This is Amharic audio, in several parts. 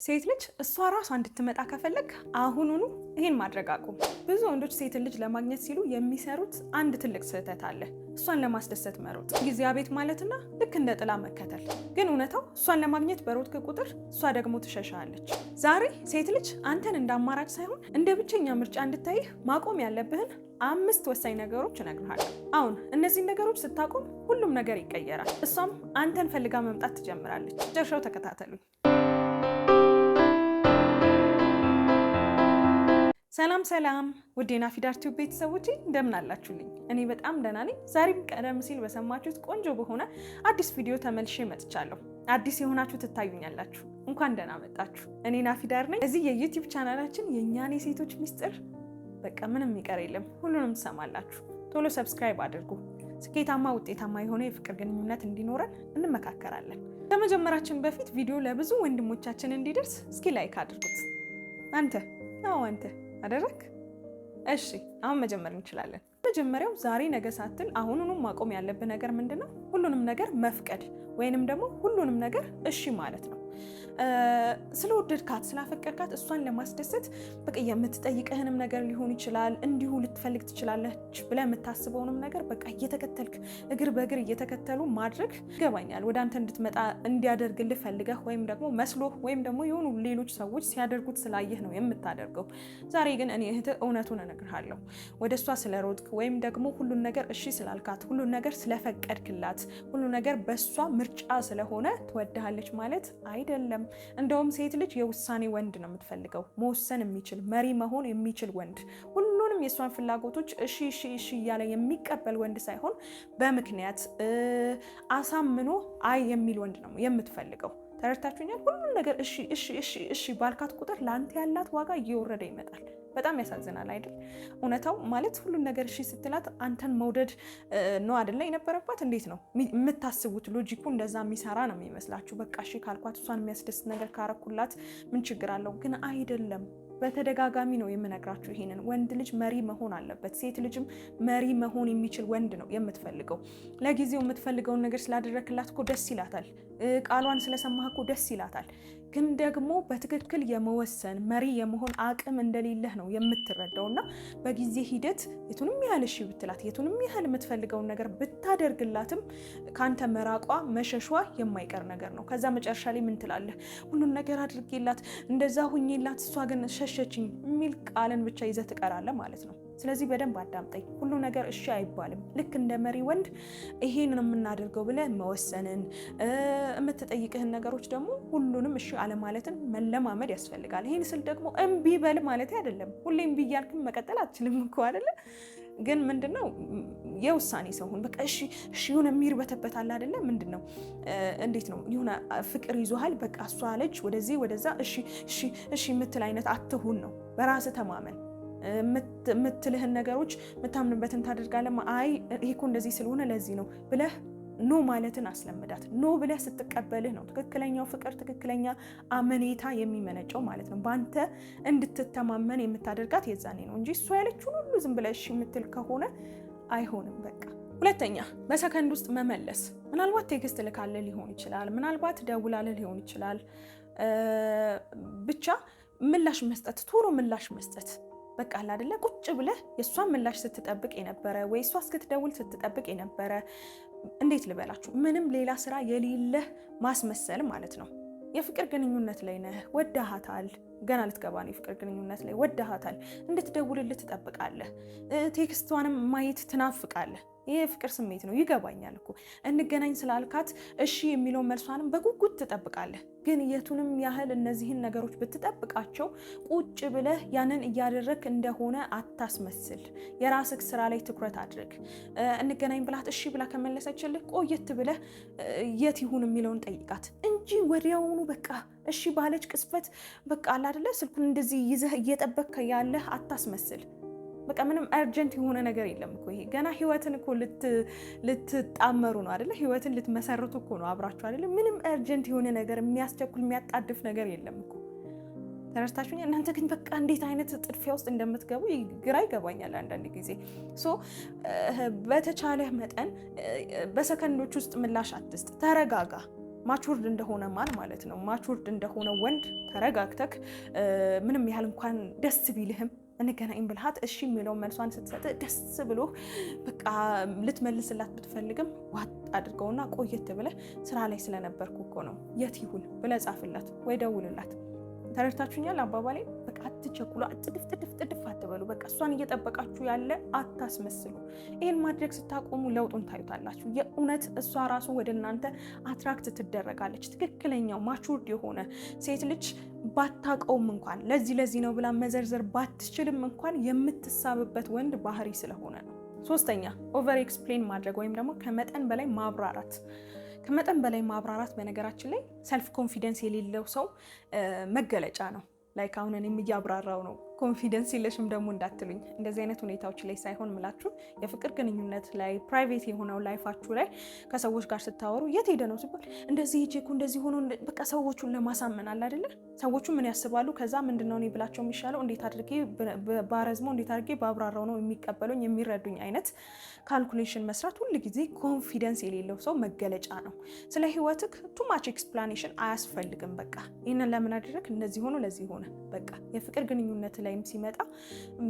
ሴት ልጅ እሷ ራሷ እንድትመጣ ከፈለግ አሁኑኑ ይሄን ማድረግ አቁም። ብዙ ወንዶች ሴት ልጅ ለማግኘት ሲሉ የሚሰሩት አንድ ትልቅ ስህተት አለ። እሷን ለማስደሰት መሮጥ፣ ጊዜያ ቤት ማለትና ልክ እንደ ጥላ መከተል። ግን እውነታው እሷን ለማግኘት በሮጥክ ቁጥር እሷ ደግሞ ትሸሻለች። ዛሬ ሴት ልጅ አንተን እንደ አማራጭ ሳይሆን እንደ ብቸኛ ምርጫ እንድታይህ ማቆም ያለብህን 5 ወሳኝ ነገሮች እነግርሃለሁ። አሁን እነዚህን ነገሮች ስታቆም ሁሉም ነገር ይቀየራል። እሷም አንተን ፈልጋ መምጣት ትጀምራለች። ጨርሻው ተከታተሉኝ። ሰላም ሰላም ውድ የናፊዳር ቲዩብ ቤተሰቦቼ እንደምን አላችሁልኝ? እኔ በጣም ደህና ነኝ። ዛሬም ቀደም ሲል በሰማችሁት ቆንጆ በሆነ አዲስ ቪዲዮ ተመልሼ መጥቻለሁ። አዲስ የሆናችሁ ትታዩኛላችሁ፣ እንኳን ደህና መጣችሁ። እኔ ናፊዳር ነኝ። እዚህ የዩቲዩብ ቻናላችን የእኛን የሴቶች ሚስጥር በቃ ምንም ይቀር የለም፣ ሁሉንም ትሰማላችሁ። ቶሎ ሰብስክራይብ አድርጉ። ስኬታማ ውጤታማ የሆነ የፍቅር ግንኙነት እንዲኖረን እንመካከራለን። ከመጀመራችን በፊት ቪዲዮ ለብዙ ወንድሞቻችን እንዲደርስ እስኪ ላይክ አድርጉት። አንተ አደረክ? እሺ አሁን መጀመር እንችላለን። መጀመሪያው ዛሬ ነገ ሳትል አሁኑኑ ማቆም ያለብህ ነገር ምንድነው? ሁሉንም ነገር መፍቀድ ወይንም ደግሞ ሁሉንም ነገር እሺ ማለት ነው። ስለወደድካት ስላፈቀድካት እሷን ለማስደሰት በቃ የምትጠይቅህንም ነገር ሊሆን ይችላል፣ እንዲሁ ልትፈልግ ትችላለች ብለህ የምታስበውንም ነገር በቃ እየተከተልክ እግር በእግር እየተከተሉ ማድረግ ይገባኛል። ወደ አንተ እንድትመጣ እንዲያደርግልህ ፈልገህ ወይም ደግሞ መስሎህ ወይም ደግሞ የሆኑ ሌሎች ሰዎች ሲያደርጉት ስላየህ ነው የምታደርገው። ዛሬ ግን እኔ እህትህ እውነቱን እነግርሃለሁ። ወደ እሷ ስለሮጥክ ወይም ደግሞ ሁሉን ነገር እሺ ስላልካት፣ ሁሉን ነገር ስለፈቀድክላት፣ ሁሉ ነገር በእሷ ምርጫ ስለሆነ ትወድሃለች ማለት አይደለም። እንደውም ሴት ልጅ የውሳኔ ወንድ ነው የምትፈልገው። መወሰን የሚችል መሪ መሆን የሚችል ወንድ፣ ሁሉንም የእሷን ፍላጎቶች እሺ እሺ እሺ እያለ የሚቀበል ወንድ ሳይሆን በምክንያት አሳምኖ አይ የሚል ወንድ ነው የምትፈልገው። ተረድታችሁኛል? ሁሉን ነገር እሺ እሺ እሺ እሺ ባልካት ቁጥር ለአንተ ያላት ዋጋ እየወረደ ይመጣል። በጣም ያሳዝናል አይደል? እውነታው ማለት ሁሉን ነገር እሺ ስትላት አንተን መውደድ ነው አይደለ የነበረባት? እንዴት ነው የምታስቡት? ሎጂኩ እንደዛ የሚሰራ ነው የሚመስላችሁ? በቃ እሺ ካልኳት እሷን የሚያስደስት ነገር ካረኩላት ምን ችግር አለው? ግን አይደለም። በተደጋጋሚ ነው የምነግራችሁ ይሄንን። ወንድ ልጅ መሪ መሆን አለበት። ሴት ልጅም መሪ መሆን የሚችል ወንድ ነው የምትፈልገው። ለጊዜው የምትፈልገውን ነገር ስላደረክላት እኮ ደስ ይላታል። ቃሏን ስለሰማህ እኮ ደስ ይላታል። ግን ደግሞ በትክክል የመወሰን መሪ የመሆን አቅም እንደሌለህ ነው የምትረዳው። እና በጊዜ ሂደት የቱንም ያህል እሺ ብትላት፣ የቱንም ያህል የምትፈልገውን ነገር ብታደርግላትም ከአንተ መራቋ መሸሿ የማይቀር ነገር ነው። ከዛ መጨረሻ ላይ ምን ትላለህ? ሁሉን ነገር አድርጌላት እንደዛ ሁኜላት እሷ ግን ሸሸችኝ የሚል ቃልን ብቻ ይዘህ ትቀራለህ ማለት ነው። ስለዚህ በደንብ አዳምጠኝ። ሁሉ ነገር እሺ አይባልም። ልክ እንደ መሪ ወንድ ይሄን ነው የምናደርገው ብለህ መወሰንን፣ የምትጠይቅህን ነገሮች ደግሞ ሁሉንም እሺ አለማለትን መለማመድ ያስፈልጋል። ይሄን ስል ደግሞ እምቢ በል ማለት አይደለም። ሁሌ እምቢ እያልክም መቀጠል አትችልም እኮ አይደለ? ግን ምንድነው የውሳኔ ሰው ሁን። በቃ እሺ እሺ የሆነ የሚርበተበት አለ አይደለ? ምንድነው እንዴት ነው የሆነ ፍቅር ይዞሃል። በቃ እሷ አለች ወደዚህ ወደዛ እሺ እሺ እሺ የምትል አይነት አትሁን ነው። በራስህ ተማመን። የምትልህን ነገሮች የምታምንበትን ታደርጋለህ። አይ ይሄ እኮ እንደዚህ ስለሆነ ለዚህ ነው ብለህ ኖ ማለትን አስለምዳት። ኖ ብለህ ስትቀበልህ ነው ትክክለኛው ፍቅር፣ ትክክለኛ አመኔታ የሚመነጨው ማለት ነው። በአንተ እንድትተማመን የምታደርጋት የዛኔ ነው እንጂ እሷ ያለችውን ሁሉ ዝም ብለህ እሺ የምትል ከሆነ አይሆንም። በቃ ሁለተኛ፣ በሰከንድ ውስጥ መመለስ። ምናልባት ቴክስት ልካልህ ሊሆን ይችላል፣ ምናልባት ደውላልህ ሊሆን ይችላል። ብቻ ምላሽ መስጠት፣ ቶሎ ምላሽ መስጠት። በቃ አለ አይደለ? ቁጭ ብለህ የእሷን ምላሽ ስትጠብቅ የነበረ ወይ እሷ እስክትደውል ስትጠብቅ የነበረ እንዴት ልበላችሁ፣ ምንም ሌላ ስራ የሌለህ ማስመሰል ማለት ነው። የፍቅር ግንኙነት ላይ ነህ፣ ወዳሃታል። ገና ልትገባ ነው የፍቅር ግንኙነት ላይ። ወዳሃታል፣ እንድትደውልልህ ትጠብቃለህ። ቴክስቷንም ማየት ትናፍቃለህ። ይህ የፍቅር ስሜት ነው። ይገባኛል እኮ እንገናኝ ስላልካት እሺ የሚለውን መልሷንም በጉጉት ትጠብቃለህ። ግን የቱንም ያህል እነዚህን ነገሮች ብትጠብቃቸው ቁጭ ብለህ ያንን እያደረግክ እንደሆነ አታስመስል። የራስህ ስራ ላይ ትኩረት አድርግ። እንገናኝ ብላት እሺ ብላ ከመለሰችልህ ቆየት ብለህ የት ይሁን የሚለውን ጠይቃት እንጂ ወዲያውኑ በቃ እሺ ባለች ቅስፈት በቃ አለ አይደለ ስልኩን እንደዚህ ይዘህ እየጠበቅክ ያለህ አታስመስል። በቃ ምንም አርጀንት የሆነ ነገር የለም እኮ። ይሄ ገና ህይወትን እኮ ልትጣመሩ ነው አይደለ? ህይወትን ልትመሰርቱ እኮ ነው አብራችሁ አይደለ? ምንም አርጀንት የሆነ ነገር የሚያስቸኩል የሚያጣድፍ ነገር የለም እኮ። ተረስታችሁኝ። እናንተ ግን በቃ እንዴት አይነት ጥድፊያ ውስጥ እንደምትገቡ ግራ ይገባኛል አንዳንድ ጊዜ። በተቻለህ መጠን በሰከንዶች ውስጥ ምላሽ አትስጥ። ተረጋጋ። ማቹርድ እንደሆነ ማን ማለት ነው ማቹርድ እንደሆነ ወንድ ተረጋግተክ ምንም ያህል እንኳን ደስ ቢልህም እንገናኝ ብልሃት እሺ የሚለው መልሷን ስትሰጥ ደስ ብሎ በቃ ልትመልስላት ብትፈልግም ዋጥ አድርገውና ቆየት ብለህ ስራ ላይ ስለነበርኩ እኮ ነው የት ይሁን ብለህ ጻፍላት ወይ ደውልላት። ተረድታችሁኛል አባባሌ? በቃ አትቸኩሉ፣ ጥድፍ አትበሉ። በቃ እሷን እየጠበቃችሁ ያለ አታስመስሉ። ይሄን ማድረግ ስታቆሙ ለውጡን ታዩታላችሁ። የእውነት እሷ ራሱ ወደ እናንተ አትራክት ትደረጋለች። ትክክለኛው ማቹርድ የሆነ ሴት ልጅ ባታቀውም እንኳን ለዚህ ነው ብላ መዘርዘር ባትችልም እንኳን የምትሳብበት ወንድ ባህሪ ስለሆነ ነው። ሶስተኛ ኦቨር ኤክስፕሌን ማድረግ ወይም ደግሞ ከመጠን በላይ ማብራራት። ከመጠን በላይ ማብራራት በነገራችን ላይ ሰልፍ ኮንፊደንስ የሌለው ሰው መገለጫ ነው። ላይክ አሁን እኔም እያብራራው ነው። ኮንፊደንስ የለሽም ደግሞ እንዳትሉኝ። እንደዚህ አይነት ሁኔታዎች ላይ ሳይሆን ምላችሁ የፍቅር ግንኙነት ላይ ፕራይቬት የሆነው ላይፋችሁ ላይ ከሰዎች ጋር ስታወሩ የት ሄደ ነው ሲባል እንደዚህ ሄጄ እኮ እንደዚህ ሆኖ በቃ ሰዎቹን ለማሳመን አለ አይደለ? ሰዎቹ ምን ያስባሉ? ከዛ ምንድነው እኔ ብላቸው የሚሻለው እንዴት አድርጌ ባረዝመው እንዴት አድርጌ ባብራራው ነው የሚቀበሉኝ የሚረዱኝ አይነት ካልኩሌሽን መስራት ሁል ጊዜ ኮንፊደንስ የሌለው ሰው መገለጫ ነው። ስለ ህይወትክ ቱ ማች ኤክስፕላኔሽን አያስፈልግም። በቃ ይህንን ለምን አደረግ እንደዚህ ሆኖ ለዚህ ሆነ በቃ የፍቅር ግንኙነት ላይም ሲመጣ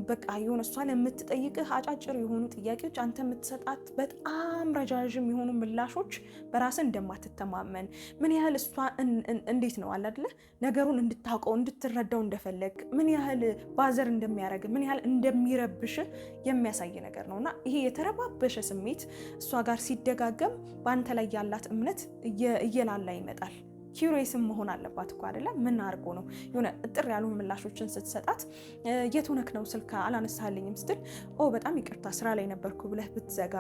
በቃ የሆነ እሷ ለምትጠይቅህ አጫጭር የሆኑ ጥያቄዎች አንተ የምትሰጣት በጣም ረጃጅም የሆኑ ምላሾች በራስህ እንደማትተማመን ምን ያህል እሷ እንዴት ነው አለ አይደለ ነገሩን እንድታውቀው እንድትረዳው እንደፈለግ ምን ያህል ባዘር እንደሚያደርግ ምን ያህል እንደሚረብሽ የሚያሳይ ነገር ነውና ይሄ የተረባበሸ ስሜት እሷ ጋር ሲደጋገም በአንተ ላይ ያላት እምነት እየላላ ይመጣል። ኪዩሬስም መሆን አለባት እኮ አይደለ? ምን አድርጎ ነው የሆነ እጥር ያሉ ምላሾችን ስትሰጣት የት ሆነክ ነው ስልክ አላነሳልኝም ስትል በጣም ይቅርታ ስራ ላይ ነበርኩ ብለህ ብትዘጋ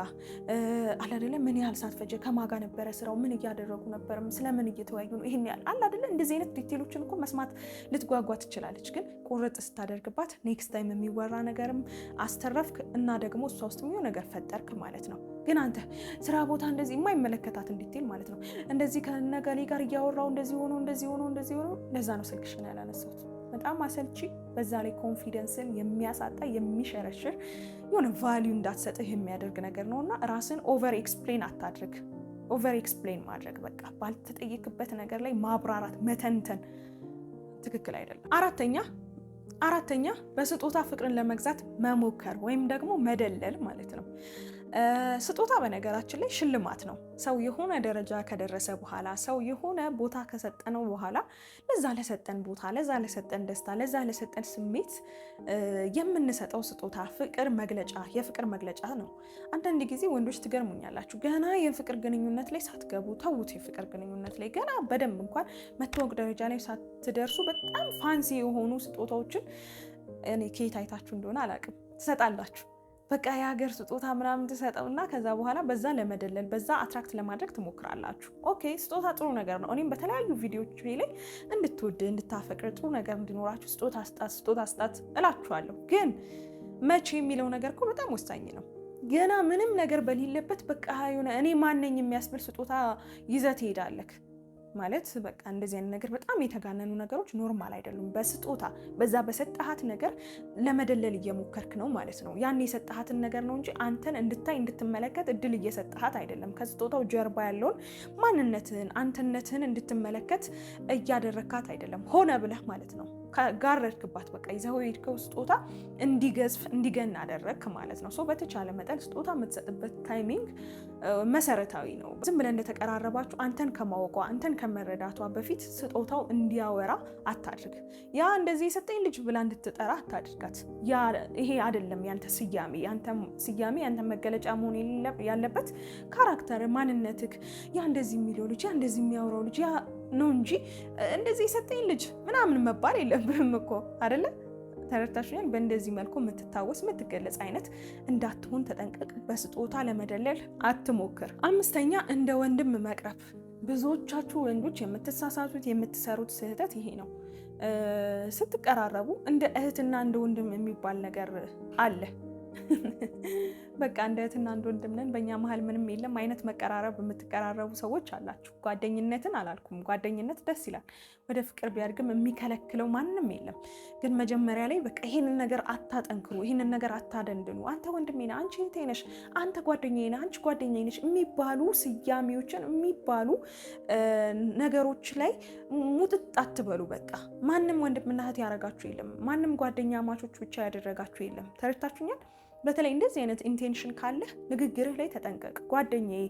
አለ አይደለ? ምን ያህል ሰዓት ፈጀ? ከማጋ ነበረ ስራው? ምን እያደረጉ ነበር? ስለምን እየተወያዩ ነው? ይሄን ያህል አለ አይደለ? እንደዚህ አይነት ዲቴሎችን እኮ መስማት ልትጓጓ ትችላለች። ግን ቁርጥ ስታደርግባት ኔክስት ታይም የሚወራ ነገርም አስተረፍክ እና ደግሞ እሷ ውስጥ የሚሆን ነገር ፈጠርክ ማለት ነው። ግን አንተ ስራ ቦታ እንደዚህ የማይመለከታት እንዲቴል ማለት ነው እንደዚህ ከነገሌ ጋር እያወራው እንደዚህ ሆኖ ለዛ ነው ስልክሽን ያላነሳሁት። በጣም አሰልቺ፣ በዛ ላይ ኮንፊደንስን የሚያሳጣ የሚሸረሽር የሆነ ቫልዩ እንዳትሰጥህ የሚያደርግ ነገር ነውና ራስን ኦቨር ኤክስፕሌን አታድርግ። ኦቨር ኤክስፕሌን ማድረግ በቃ ባልተጠየቅበት ነገር ላይ ማብራራት መተንተን ትክክል አይደለም። አራተኛ በስጦታ ፍቅርን ለመግዛት መሞከር ወይም ደግሞ መደለል ማለት ነው። ስጦታ በነገራችን ላይ ሽልማት ነው። ሰው የሆነ ደረጃ ከደረሰ በኋላ ሰው የሆነ ቦታ ከሰጠነው በኋላ ለዛ ለሰጠን ቦታ፣ ለዛ ለሰጠን ደስታ፣ ለዛ ለሰጠን ስሜት የምንሰጠው ስጦታ የፍቅር መግለጫ ነው። አንዳንድ ጊዜ ወንዶች ትገርሙኛላችሁ። ገና የፍቅር ግንኙነት ላይ ሳትገቡ ተውት፣ የፍቅር ግንኙነት ላይ ገና በደንብ እንኳን መተዋወቅ ደረጃ ላይ ሳትደርሱ በጣም ፋንሲ የሆኑ ስጦታዎችን እኔ ከየት አይታችሁ እንደሆነ አላውቅም ትሰጣላችሁ። በቃ የሀገር ስጦታ ምናምን ትሰጠውና ከዛ በኋላ በዛ ለመደለል በዛ አትራክት ለማድረግ ትሞክራላችሁ። ኦኬ ስጦታ ጥሩ ነገር ነው። እኔም በተለያዩ ቪዲዮዎች ላይ እንድትወድ እንድታፈቅር ጥሩ ነገር እንዲኖራችሁ ስጦታ ስጣት እላችኋለሁ። ግን መቼ የሚለው ነገር እኮ በጣም ወሳኝ ነው። ገና ምንም ነገር በሌለበት በቃ የሆነ እኔ ማነኝ የሚያስብል ስጦታ ይዘህ ትሄዳለህ ማለት በቃ እንደዚህ አይነት ነገር በጣም የተጋነኑ ነገሮች ኖርማል አይደሉም። በስጦታ በዛ በሰጣሃት ነገር ለመደለል እየሞከርክ ነው ማለት ነው። ያን የሰጣሃትን ነገር ነው እንጂ አንተን እንድታይ እንድትመለከት እድል እየሰጣሃት አይደለም። ከስጦታው ጀርባ ያለውን ማንነትህን አንተነትህን እንድትመለከት እያደረካት አይደለም። ሆነ ብለህ ማለት ነው ጋረድክባት። በቃ ይዘው የሄድከው ስጦታ እንዲገዝፍ እንዲገን አደረግክ ማለት ነው። በተቻለ መጠን ስጦታ የምትሰጥበት ታይሚንግ መሰረታዊ ነው። ዝም ብለህ እንደተቀራረባችሁ አንተን ከማወቋ አንተን ከመረዳቷ በፊት ስጦታው እንዲያወራ አታድርግ። ያ እንደዚህ የሰጠኝ ልጅ ብላ እንድትጠራ አታድርጋት። ይሄ አይደለም ያንተ ስያሜ። ያንተ መገለጫ መሆን ያለበት ካራክተር፣ ማንነትክ። ያ እንደዚህ የሚለው ልጅ፣ ያ እንደዚህ የሚያወራው ልጅ ያ ነው እንጂ እንደዚህ የሰጠኝ ልጅ ምናምን መባል የለብህም እኮ አይደለ? ተረድታችሁኛል? በእንደዚህ መልኩ የምትታወስ የምትገለጽ አይነት እንዳትሆን ተጠንቀቅ። በስጦታ ለመደለል አትሞክር። አምስተኛ እንደ ወንድም መቅረብ። ብዙዎቻችሁ ወንዶች የምትሳሳቱት የምትሰሩት ስህተት ይሄ ነው። ስትቀራረቡ እንደ እህትና እንደ ወንድም የሚባል ነገር አለ። በቃ እንደ እህትና እንደ ወንድም ነን፣ በእኛ መሀል ምንም የለም አይነት መቀራረብ የምትቀራረቡ ሰዎች አላችሁ። ጓደኝነትን አላልኩም፣ ጓደኝነት ደስ ይላል። ወደ ፍቅር ቢያድግም የሚከለክለው ማንም የለም። ግን መጀመሪያ ላይ በቃ ይህንን ነገር አታጠንክሩ፣ ይህንን ነገር አታደንድኑ። አንተ ወንድሜ ነህ፣ አንቺ እህቴ ነሽ፣ አንተ ጓደኛዬ ነህ፣ አንቺ ጓደኛዬ ነሽ የሚባሉ ስያሜዎችን የሚባሉ ነገሮች ላይ ሙጥጥ አትበሉ። በቃ ማንም ወንድምና እህት ያደረጋችሁ የለም፣ ማንም ጓደኛ ማቾች ብቻ ያደረጋችሁ የለም። ተረድታችሁኛል? በተለይ እንደዚህ አይነት ኢንቴንሽን ካለህ ንግግርህ ላይ ተጠንቀቅ። ጓደኛዬ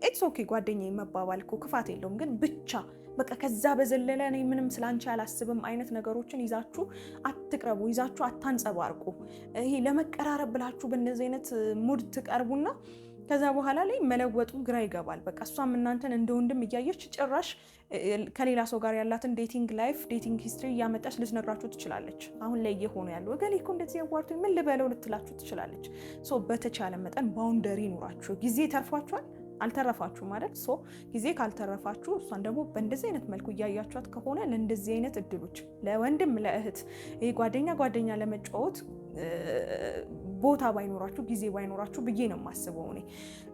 ኢትስ ኦኬ፣ ጓደኛዬ መባባል እኮ ክፋት የለውም። ግን ብቻ በቃ ከዛ በዘለለ እኔ ምንም ስላንቺ አላስብም አይነት ነገሮችን ይዛችሁ አትቅረቡ፣ ይዛችሁ አታንጸባርቁ። ይሄ ለመቀራረብ ብላችሁ በእነዚህ አይነት ሙድ ትቀርቡና ከዛ በኋላ ላይ መለወጡ ግራ ይገባል። በቃ እሷም እናንተን እንደ ወንድም እያየች ጭራሽ ከሌላ ሰው ጋር ያላትን ዴቲንግ ላይፍ ዴቲንግ ሂስትሪ እያመጣች ልትነግራችሁ ትችላለች። አሁን ላይ እየሆኑ ያለው እገሌ እኮ እንደዚህ ያዋርቱ ምን ልበለው ልትላችሁ ትችላለች። ሶ በተቻለ መጠን ባውንደሪ ይኑራችሁ። ጊዜ ተርፏችኋል፣ አልተረፋችሁም ማለት ሶ ጊዜ ካልተረፋችሁ እሷን ደግሞ በእንደዚህ አይነት መልኩ እያያችኋት ከሆነ ለእንደዚህ አይነት እድሎች ለወንድም ለእህት ጓደኛ ለመጫወት ቦታ ባይኖራችሁ ጊዜ ባይኖራችሁ ብዬ ነው የማስበው እኔ።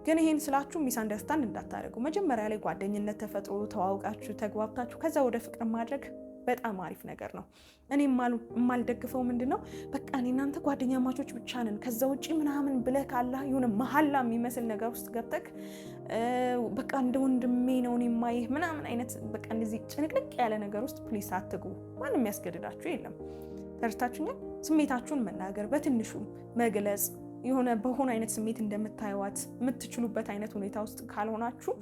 ግን ይሄን ስላችሁ ሚስ አንደርስታንድ እንዳታደርጉ። መጀመሪያ ላይ ጓደኝነት ተፈጥሮ ተዋውቃችሁ ተግባብታችሁ ከዛ ወደ ፍቅር ማድረግ በጣም አሪፍ ነገር ነው። እኔ የማልደግፈው ምንድነው በቃ እኔ እናንተ ጓደኛ ማቾች ብቻ ነን ከዛ ውጪ ምናምን ብለህ ካላ የሆነ መሀላ የሚመስል ነገር ውስጥ ገብተክ በቃ እንደ ወንድሜ ነው እኔ የማይህ ምናምን አይነት በቃ እንደዚህ ጭንቅልቅ ያለ ነገር ውስጥ ፕሊስ አትግቡ። ማንም ያስገድዳችሁ የለም። ተርታችሁኛል? ስሜታችሁን መናገር፣ በትንሹ መግለጽ፣ የሆነ በሆነ አይነት ስሜት እንደምታዩዋት የምትችሉበት አይነት ሁኔታ ውስጥ ካልሆናችሁ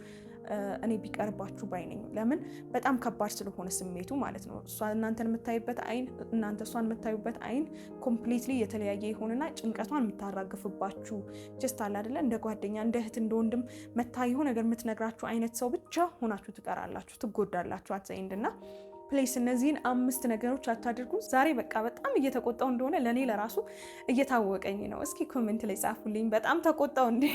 እኔ ቢቀርባችሁ ባይነኝ። ለምን በጣም ከባድ ስለሆነ ስሜቱ ማለት ነው። እሷ እናንተን የምታዩበት አይን፣ እናንተ እሷን የምታዩበት አይን ኮምፕሊትሊ የተለያየ የሆነና ጭንቀቷን የምታራግፍባችሁ ጀስት አለ አይደለ እንደ ጓደኛ እንደ እህት እንደ ወንድም መታየው ነገር የምትነግራችሁ አይነት ሰው ብቻ ሆናችሁ ትቀራላችሁ፣ ትጎዳላችሁ አትዘይንድና ፕሌስ እነዚህን 5 ነገሮች አታድርጉ። ዛሬ በቃ በጣም እየተቆጣው እንደሆነ ለኔ ለራሱ እየታወቀኝ ነው። እስኪ ኮሜንት ላይ ጻፉልኝ። በጣም ተቆጣው እንዴ?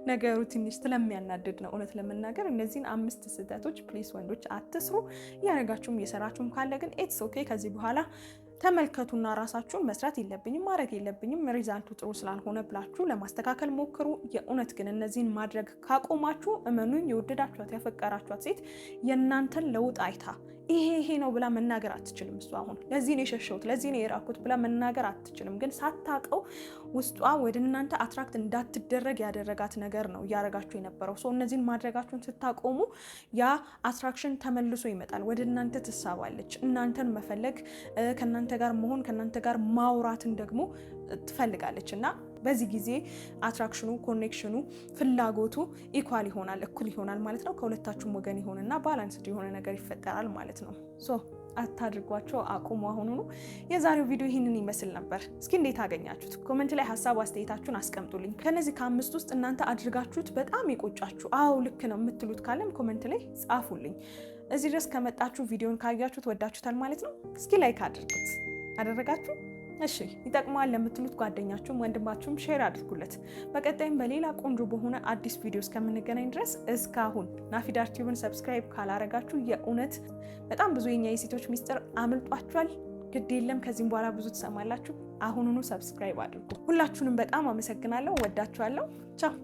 ነገሩ ትንሽ ስለሚያናድድ ነው እውነት ለመናገር። እነዚህን 5 ስህተቶች ፕሊስ ወንዶች አትስሩ። እያደረጋችሁም እየሰራችሁም ካለ ግን ኢትስ ኦኬ። ከዚህ በኋላ ተመልከቱና ራሳችሁን መስራት የለብኝም ማድረግ የለብኝም ሪዛልቱ ጥሩ ስላልሆነ ብላችሁ ለማስተካከል ሞክሩ። የእውነት ግን እነዚህን ማድረግ ካቆማችሁ እመኑኝ የወደዳችኋት ያፈቀራችኋት ሴት የእናንተን ለውጥ አይታ ይሄ ነው ብላ መናገር አትችልም። እሷ አሁን ለዚህ ነው የሸሸሁት ለዚህ ነው የራኩት ብላ መናገር አትችልም። ግን ሳታውቀው ውስጧ ወደ እናንተ አትራክት እንዳትደረግ ያደረጋት ነገር ነው እያደረጋችሁ የነበረው። ሰው እነዚህን ማድረጋችሁን ስታቆሙ ያ አትራክሽን ተመልሶ ይመጣል፣ ወደ እናንተ ትሳባለች። እናንተን መፈለግ ከእናንተ ጋር መሆን ከእናንተ ጋር ማውራትን ደግሞ ትፈልጋለች እና በዚህ ጊዜ አትራክሽኑ ኮኔክሽኑ ፍላጎቱ ኢኳል ይሆናል እኩል ይሆናል ማለት ነው። ከሁለታችሁም ወገን ይሆንና ባላንስድ የሆነ ነገር ይፈጠራል ማለት ነው። ሶ አታድርጓቸው፣ አቁሙ አሁኑኑ። የዛሬው ቪዲዮ ይህንን ይመስል ነበር። እስኪ እንዴት አገኛችሁት? ኮሜንት ላይ ሀሳብ አስተያየታችሁን አስቀምጡልኝ። ከነዚህ ከ5 ውስጥ እናንተ አድርጋችሁት በጣም የቆጫችሁ አዎ ልክ ነው የምትሉት ካለም ኮሜንት ላይ ጻፉልኝ። እዚህ ድረስ ከመጣችሁ ቪዲዮን ካያችሁት ወዳችሁታል ማለት ነው። እስኪ ላይክ አድርጉት። አደረጋችሁ? እሺ ይጠቅማል ለምትሉት ጓደኛችሁም ወንድማችሁም ሼር አድርጉለት። በቀጣይም በሌላ ቆንጆ በሆነ አዲስ ቪዲዮ እስከምንገናኝ ድረስ እስካሁን ናፊዳር ቲዩብን ሰብስክራይብ ካላረጋችሁ የእውነት በጣም ብዙ የኛ የሴቶች ሚስጥር አምልጧችኋል። ግድ የለም ከዚህም በኋላ ብዙ ትሰማላችሁ። አሁኑኑ ሰብስክራይብ አድርጉ። ሁላችሁንም በጣም አመሰግናለሁ። ወዳችኋለሁ። ቻው